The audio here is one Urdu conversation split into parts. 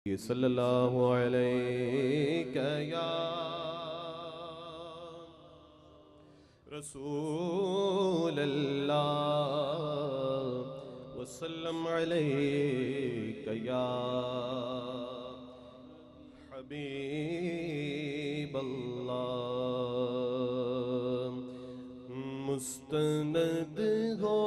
صلی اللہ علیہ یا رسول اللہ وسلم علیک یا حبیب اللہ مستند ہو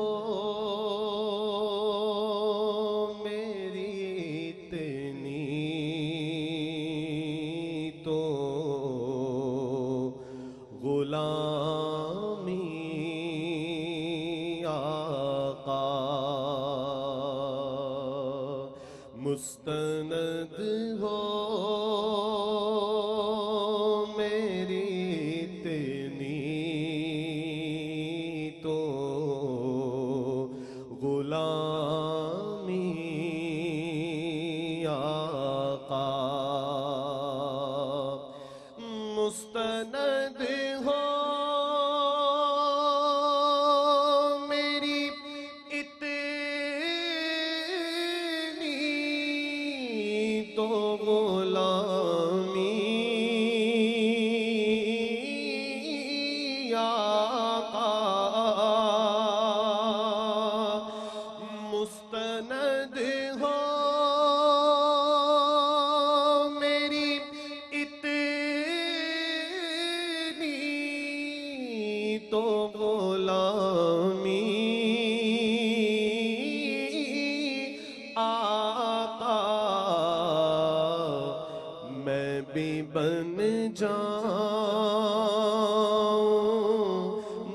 مستند ہو میری اتنی تو غلامی آقا مستند ہو تو غلامی آقا مستند ہو میری اتنی تو غلامی بن جاؤں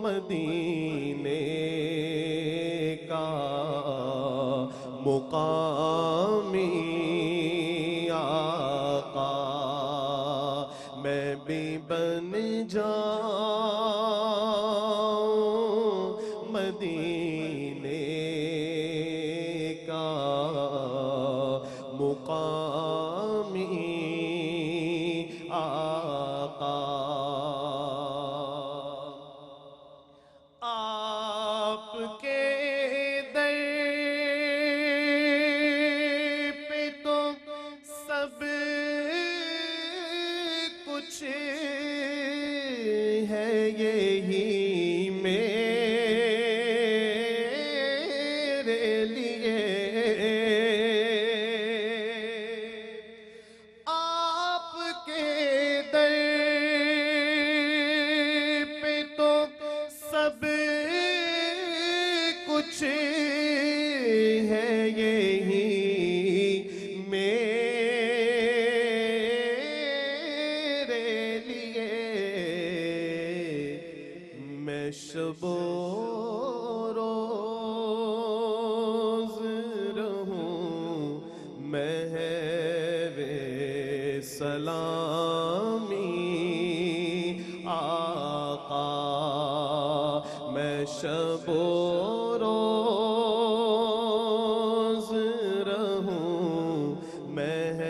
مدینے کا مقامی آقا میں بھی بن جاؤں مدینے کا مقامی آقا آپ کے در پہ تو سب کچھ ہے یہی میرے لیے سب کچھ ہے یہی میرے لیے میں شب و روز رہوں محو سلامی آقا میں شب و روز رہوں محو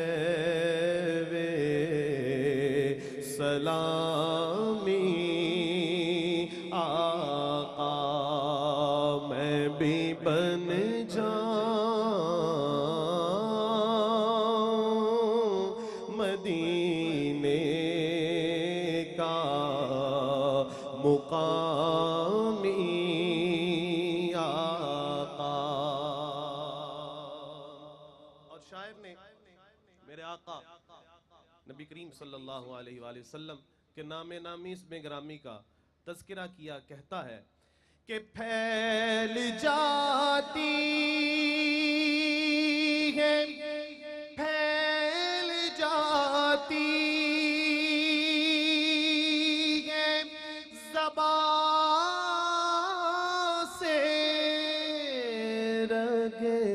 سلامی آقا میں بھی بن جاؤں مدینے کا مقامی آقا اور شاعر نے میرے آقا نبی کریم صلی اللہ علیہ وآلہ وسلم کے نام نامی اس میں گرامی کا تذکرہ کیا کہتا ہے کہ پھیل جاتی ہے پھیل جاتی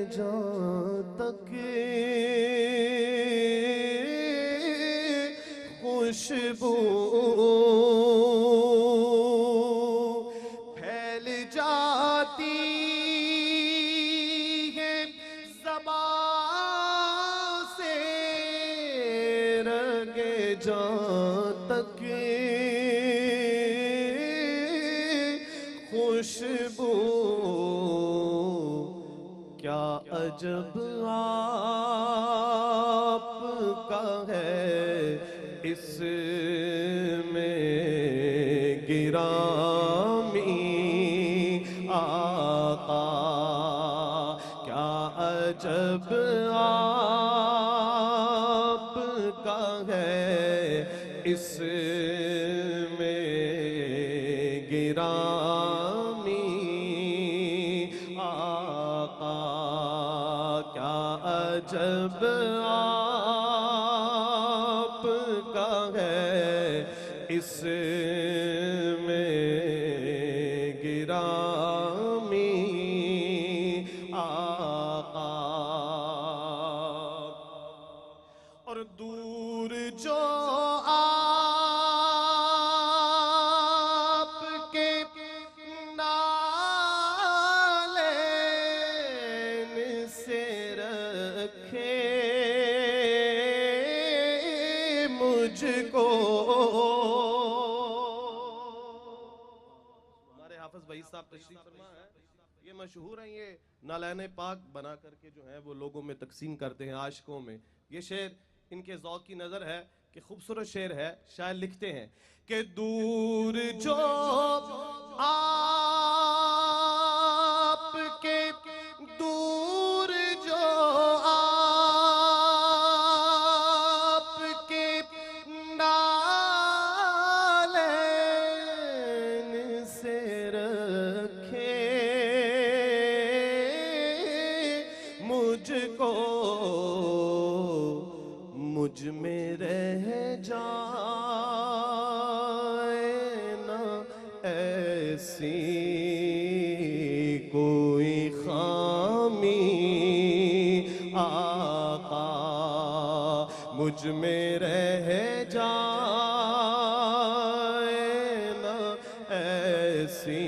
جہاں تک خوشبو پھیل جاتی ہے زبان سے رگ جہاں تک خوشبو کیا عجب آپ اس میں گرامی آقا کیا عجب آپ کا ہے اس میں گرامی آقا کیا عجب آپ کا ہے اس میں گرامی آقا اور دور جو آپ کے نالین سے رکھے مجھ کو ہمارے حافظ بھائی صاحب تشریف فرما ہے یہ مشہور ہیں یہ نالین پاک بنا کر کے جو ہے وہ لوگوں میں تقسیم کرتے ہیں عاشقوں میں یہ شعر ان کے ذوق کی نظر ہے کہ خوبصورت شعر ہے شاعر لکھتے ہیں کہ دور جو آپ کے دور جو آپ کے نالین سے رکھے مجھ کو مجھ میں رہ جائے نہ ایسی کوئی خامی آقا مجھ میں رہ جائے نہ ایسی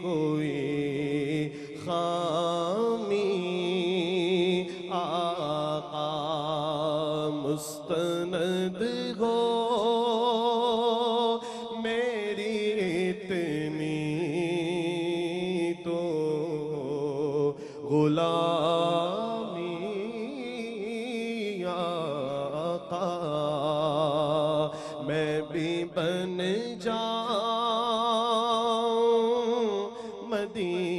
کوئی خامی آقا مستند ہو میری اتنی تو غلامی آقا میں بھی بن جاؤں مدینہ